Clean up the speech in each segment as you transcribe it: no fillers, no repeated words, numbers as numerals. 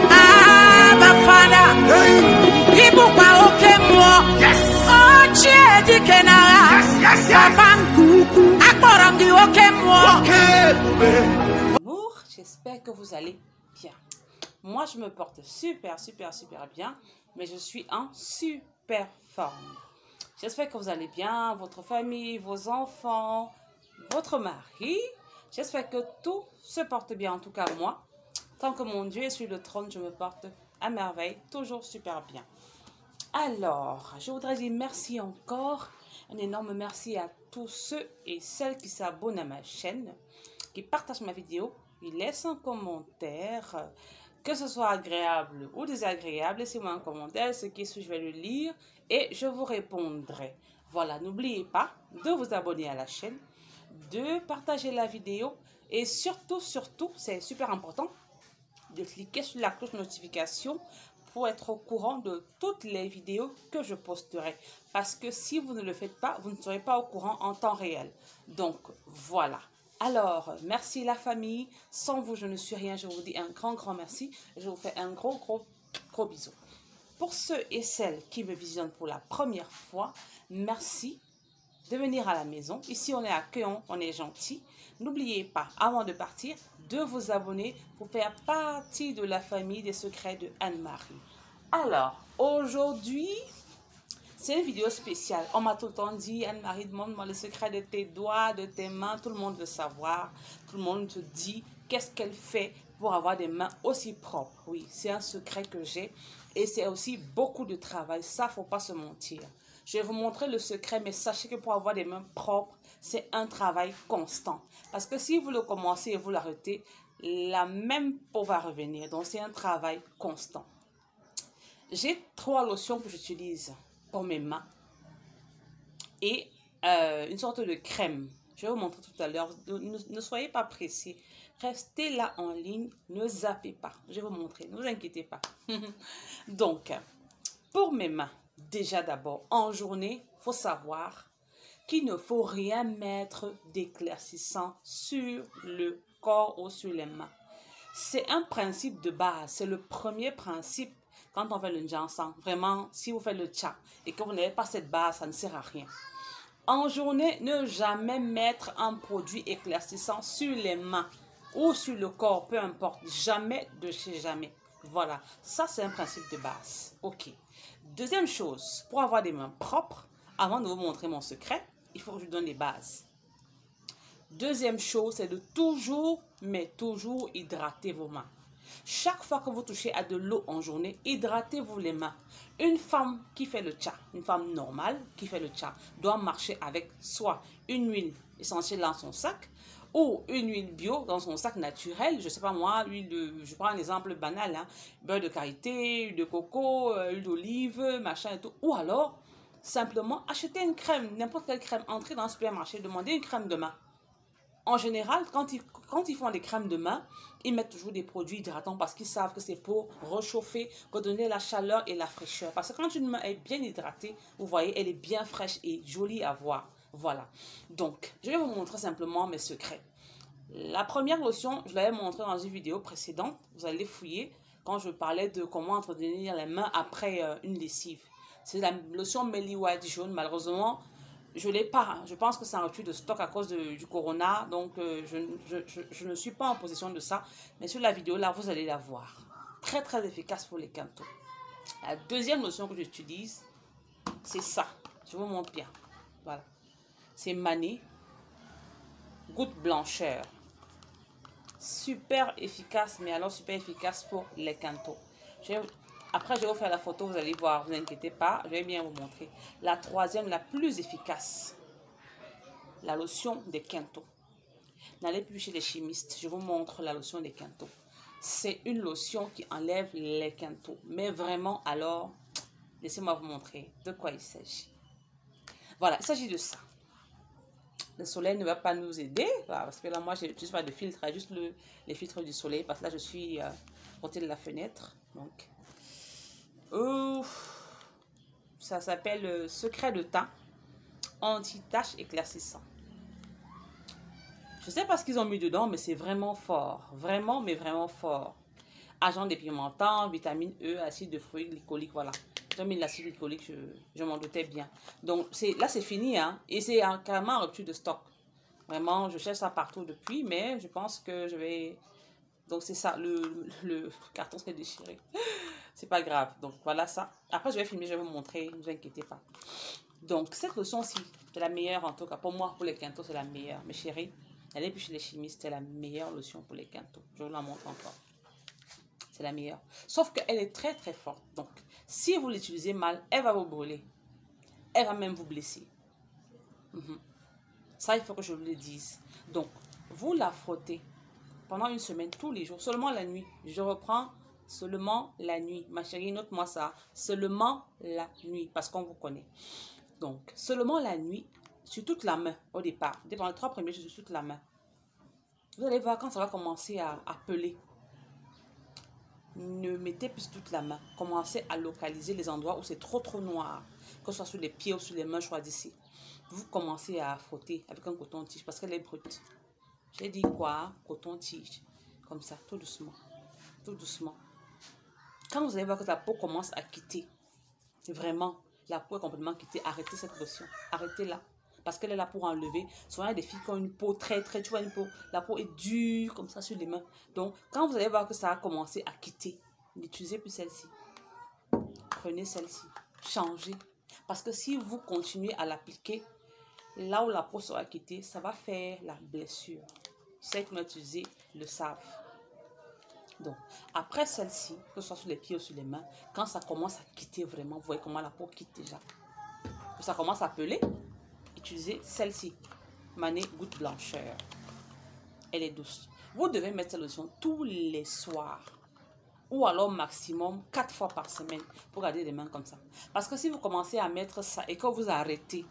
Ah, Bafana. Ibu pa oke mo. Yes. Oche di kenara. Yes. Babam kuku. Akborangi oke mo. Bonjour, j'espère que vous allez bien. Moi, je me porte super bien, mais je suis en super forme. J'espère que vous allez bien, votre famille, vos enfants, votre mari. J'espère que tout se porte bien, en tout cas moi. Tant que mon Dieu est sur le trône, je me porte à merveille, toujours super bien. Alors, je voudrais dire merci encore, un énorme merci à tous ceux et celles qui s'abonnent à ma chaîne, qui partagent ma vidéo, qui laissent un commentaire, que ce soit agréable ou désagréable, laissez-moi un commentaire, ce qui est, je vais le lire et je vous répondrai. Voilà, n'oubliez pas de vous abonner à la chaîne, de partager la vidéo et surtout, c'est super important, de cliquer sur la cloche de notification pour être au courant de toutes les vidéos que je posterai. Parce que si vous ne le faites pas, vous ne serez pas au courant en temps réel. Donc, voilà. Alors, merci la famille. Sans vous, je ne suis rien. Je vous dis un grand merci. Je vous fais un gros bisou. Pour ceux et celles qui me visionnent pour la première fois, merci de venir à la maison. Ici, on est accueillant, on est gentil. N'oubliez pas, avant de partir, de vous abonner pour faire partie de la famille des secrets de Anne-Marie. Alors, aujourd'hui, c'est une vidéo spéciale. On m'a tout le temps dit, Anne-Marie, demande-moi le secret de tes doigts, de tes mains. Tout le monde veut savoir. Tout le monde te dit qu'est-ce qu'elle fait pour avoir des mains aussi propres. Oui, c'est un secret que j'ai. Et c'est aussi beaucoup de travail. Ça, faut pas se mentir. Je vais vous montrer le secret, mais sachez que pour avoir des mains propres, c'est un travail constant. Parce que si vous le commencez et vous l'arrêtez, la même peau va revenir. Donc, c'est un travail constant. J'ai 3 lotions que j'utilise pour mes mains et une sorte de crème. Je vais vous montrer tout à l'heure. Ne soyez pas pressés. Restez là en ligne. Ne zappez pas. Je vais vous montrer. Ne vous inquiétez pas. Donc, pour mes mains, déjà d'abord, en journée, il faut savoir qu'il ne faut rien mettre d'éclaircissant sur le corps ou sur les mains. C'est un principe de base. C'est le premier principe quand on fait le Njansan. Vraiment, si vous faites le tcha et que vous n'avez pas cette base, ça ne sert à rien. En journée, ne jamais mettre un produit éclaircissant sur les mains ou sur le corps, peu importe. Jamais de chez jamais. Voilà, ça c'est un principe de base. Ok. Deuxième chose, pour avoir des mains propres, avant de vous montrer mon secret, il faut que je vous donne les bases. Deuxième chose, c'est de toujours, mais toujours hydrater vos mains. Chaque fois que vous touchez à de l'eau en journée, hydratez-vous les mains. Une femme qui fait le tcha, une femme normale qui fait le tcha, doit marcher avec soit une huile essentielle dans son sac ou une huile bio dans son sac naturel. Je ne sais pas moi, je prends un exemple banal, hein, beurre de karité, huile de coco, huile d'olive, machin et tout. Ou alors, simplement acheter une crème, n'importe quelle crème, entrez dans un supermarché, demandez une crème de main. En général, quand ils font des crèmes de main, ils mettent toujours des produits hydratants parce qu'ils savent que c'est pour réchauffer, redonner la chaleur et la fraîcheur. Parce que quand une main est bien hydratée, vous voyez, elle est bien fraîche et jolie à voir. Voilà. Donc, je vais vous montrer simplement mes secrets. La première lotion, je l'avais montré dans une vidéo précédente. Vous allez fouiller quand je parlais de comment entretenir les mains après une lessive. C'est la lotion Melly White jaune. Malheureusement, je ne l'ai pas. Je pense que c'est un rupture de stock à cause du corona. Donc, je ne suis pas en possession de ça. Mais sur la vidéo, là, vous allez la voir. Très efficace pour les cantos. La deuxième lotion que j'utilise, c'est ça. Je vous montre bien. Voilà. C'est Mané Goutte Blancheur. Super efficace, mais alors super efficace pour les cantos. Après, je vais vous faire la photo, vous allez voir, ne vous inquiétez pas, je vais bien vous montrer. La troisième, la plus efficace, la lotion des quintaux. N'allez plus chez les chimistes, je vous montre la lotion des quintaux. C'est une lotion qui enlève les quintaux. Mais vraiment, alors, laissez-moi vous montrer de quoi il s'agit. Voilà, il s'agit de ça. Le soleil ne va pas nous aider, parce que là, moi, je n'utilise pas de filtre, juste les filtres du soleil, parce que là, je suis à côté de la fenêtre. Donc, ça s'appelle Secret de teint anti-tache éclaircissant. Je ne sais pas ce qu'ils ont mis dedans, mais c'est vraiment fort. Vraiment, mais vraiment fort. Agent dépimentant, vitamine E, acide de fruits, glycolique, voilà. J'ai mis l'acide glycolique, je m'en doutais bien. Donc là, c'est fini, hein. Et c'est carrément en rupture de stock. Vraiment, je cherche ça partout depuis, mais je pense que je vais... Donc c'est ça, le carton s'est déchiré. C'est pas grave. Donc voilà ça. Après, je vais filmer, je vais vous montrer, ne vous inquiétez pas. Donc cette lotion-ci, c'est la meilleure en tout cas. Pour moi, pour les quintaux, c'est la meilleure. Mes chéris, allez plus chez les chimistes, c'est la meilleure lotion pour les quintaux. Je vous la montre encore. C'est la meilleure. Sauf qu'elle est très très forte. Donc, si vous l'utilisez mal, elle va vous brûler. Elle va même vous blesser. Ça, il faut que je vous le dise. Donc, vous la frottez pendant une semaine, tous les jours, seulement la nuit. Je reprends, seulement la nuit. Ma chérie, note-moi ça. Seulement la nuit, parce qu'on vous connaît. Donc, seulement la nuit, sur toute la main, au départ. Pendant les 3 premiers jours, sur toute la main. Vous allez voir quand ça va commencer à peler. Ne mettez plus toute la main. Commencez à localiser les endroits où c'est trop noir. Que ce soit sur les pieds ou sur les mains, choisissez. Vous commencez à frotter avec un coton-tige parce qu'elle est brute. J'ai dit quoi? Coton-tige. Comme ça, tout doucement. Tout doucement. Quand vous allez voir que la peau commence à quitter, vraiment, la peau est complètement quittée, arrêtez cette lotion. Arrêtez-la. Parce qu'elle est là pour enlever. Souvent, il y a des filles qui ont une peau très, tu vois, une peau, la peau est dure comme ça sur les mains. Donc, quand vous allez voir que ça a commencé à quitter, n'utilisez plus celle-ci. Prenez celle-ci. Changez. Parce que si vous continuez à l'appliquer, là où la peau sera quittée, ça va faire la blessure. Ceux qui l'ont utilisé le savent. Donc, après celle-ci, que ce soit sur les pieds ou sur les mains, quand ça commence à quitter vraiment, vous voyez comment la peau quitte déjà. Ça commence à peler. Utilisez celle-ci, Mané Goutte Blancheur. Elle est douce. Vous devez mettre cette lotion tous les soirs. Ou alors maximum 4 fois par semaine pour garder les mains comme ça. Parce que si vous commencez à mettre ça et que vous arrêtez,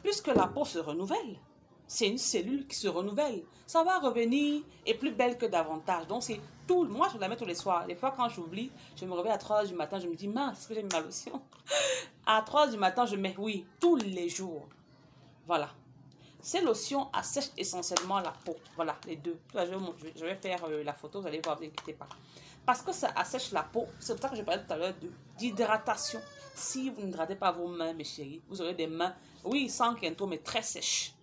puisque la peau se renouvelle, c'est une cellule qui se renouvelle, ça va revenir et plus belle que davantage. Donc c'est tout. Moi, je la mets tous les soirs. Des fois, quand j'oublie, je me réveille à 3 h du matin, je me dis, mince, est-ce que j'ai mis ma lotion? À 3 h du matin, je mets, oui, tous les jours. Voilà. Ces lotions assèchent essentiellement la peau. Voilà, les deux. Je vais faire la photo, vous allez voir, ne vous inquiétez pas. Parce que ça assèche la peau. C'est pour ça que je parlais tout à l'heure d'hydratation. Si vous n'hydratez pas vos mains, mes chéris, vous aurez des mains, oui, sans quinto, mais très sèches.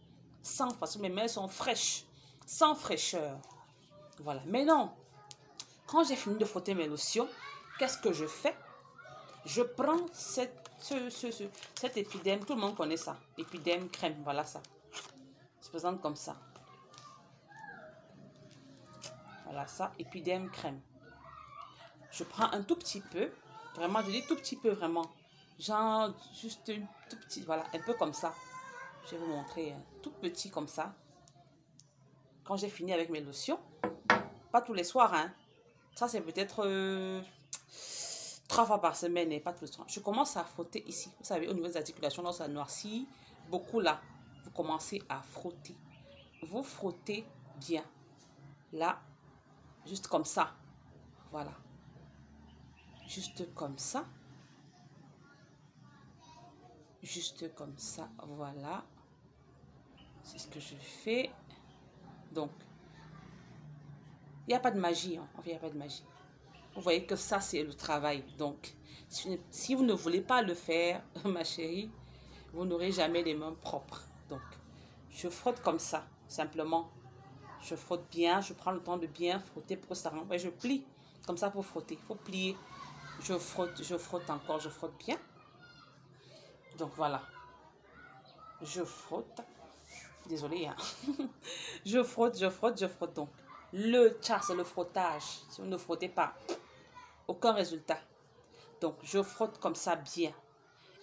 Sans façon, mes mains sont fraîches. Sans fraîcheur. Voilà. Mais non. Quand j'ai fini de frotter mes lotions, qu'est-ce que je fais? Je prends cet épidème, tout le monde connaît ça, épidème crème, voilà ça. Se présente comme ça. Voilà ça, épidème crème. Je prends un tout petit peu, vraiment, je dis tout petit peu vraiment. Genre, juste un tout petit, voilà, un peu comme ça. Je vais vous montrer un tout petit comme ça. Quand j'ai fini avec mes lotions, pas tous les soirs, hein. Ça, c'est peut-être 3 fois par semaine et pas tous les soirs. Je commence à frotter ici. Vous savez, au niveau des articulations, là, ça noircit beaucoup là. Vous commencez à frotter. Vous frottez bien. Là, juste comme ça. Voilà. Juste comme ça. Juste comme ça. Voilà. C'est ce que je fais. Donc, il n'y a pas de magie. Hein. Il n'y a pas de magie. Vous voyez que ça, c'est le travail. Donc, si vous ne voulez pas le faire, ma chérie, vous n'aurez jamais les mains propres. Donc, je frotte comme ça, simplement. Je frotte bien, je prends le temps de bien frotter pour que ça rentre. Je plie comme ça pour frotter. Il faut plier. Je frotte encore, je frotte bien. Donc, voilà. Je frotte. Désolée, hein. Je frotte. Donc, le tcha, c'est le frottage. Si vous ne frottez pas, aucun résultat. Donc, je frotte comme ça bien.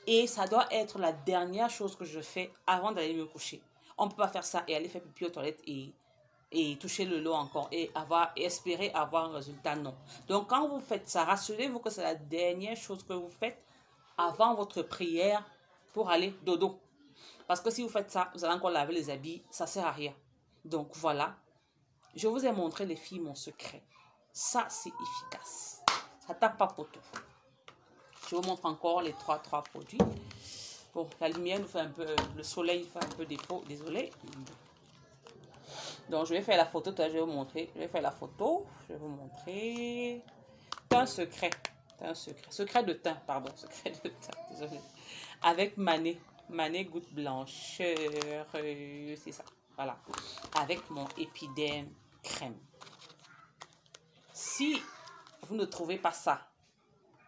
Et ça doit être la dernière chose que je fais avant d'aller me coucher. On ne peut pas faire ça et aller faire pipi aux toilettes et toucher le lot encore et espérer avoir un résultat. Non. Donc, quand vous faites ça, rassurez-vous que c'est la dernière chose que vous faites avant votre prière pour aller dodo. Parce que si vous faites ça, vous allez encore laver les habits. Ça ne sert à rien. Donc, voilà. Je vous ai montré, les filles, mon secret. Ça, c'est efficace. Ça tape pas pour tout. Je vous montre encore les trois produits. Bon, la lumière nous fait un peu... Le soleil fait un peu défaut. Désolé. Donc, je vais faire la photo. Je vais vous montrer. Je vais faire la photo. Je vais vous montrer. Teint secret. Teint secret. Secret de teint, pardon. Secret de teint. Désolée. Avec Mané. Mané goutte blancheur. C'est ça. Voilà. Avec mon épiderme crème. Si vous ne trouvez pas ça,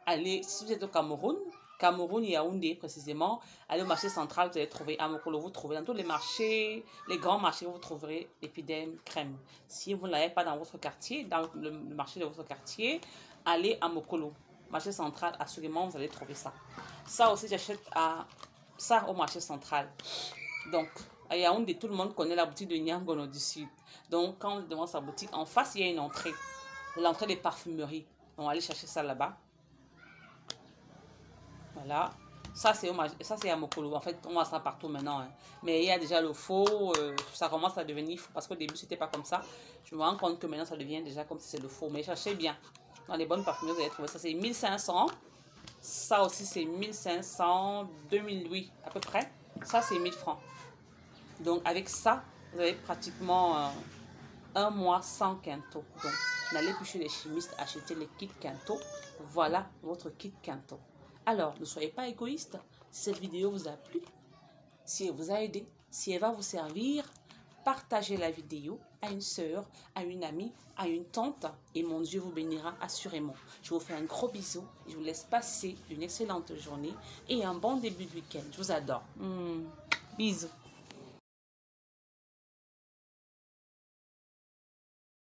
allez, si vous êtes au Cameroun, Yaoundé précisément, allez au marché central, vous allez trouver à Mokolo, vous trouvez dans tous les marchés, les grands marchés, vous trouverez l'épiderme crème. Si vous ne l'avez pas dans votre quartier, dans le marché de votre quartier, allez à Mokolo, marché central, assurément vous allez trouver ça. Ça aussi, j'achète ça au marché central. Donc, à Yaoundé, tout le monde connaît la boutique de Nyangono du Sud. Donc, quand on est devant sa boutique, en face, il y a une entrée. L'entrée des parfumeries. On va aller chercher ça là-bas. Voilà. Ça, c'est à Mokolo. En fait, on voit ça partout maintenant. Hein. Mais il y a déjà le faux. Ça commence à devenir faux. Parce qu'au début, c'était pas comme ça. Je me rends compte que maintenant, ça devient déjà comme si c'est le faux. Mais cherchez bien. Dans les bonnes parfumeries, vous allez trouver ça. C'est 1500. Ça aussi, c'est 1500. 2000 louis à peu près. Ça, c'est 1000 francs. Donc, avec ça, vous avez pratiquement un mois sans Quinto. Donc, n'allez plus chez les chimistes acheter les kits Quinto. Voilà votre kit Quinto. Alors, ne soyez pas égoïste. Si cette vidéo vous a plu, si elle vous a aidé, si elle va vous servir, partagez la vidéo à une sœur, à une amie, à une tante et mon Dieu vous bénira assurément. Je vous fais un gros bisou. Je vous laisse passer une excellente journée et un bon début de week-end. Je vous adore. Bisous.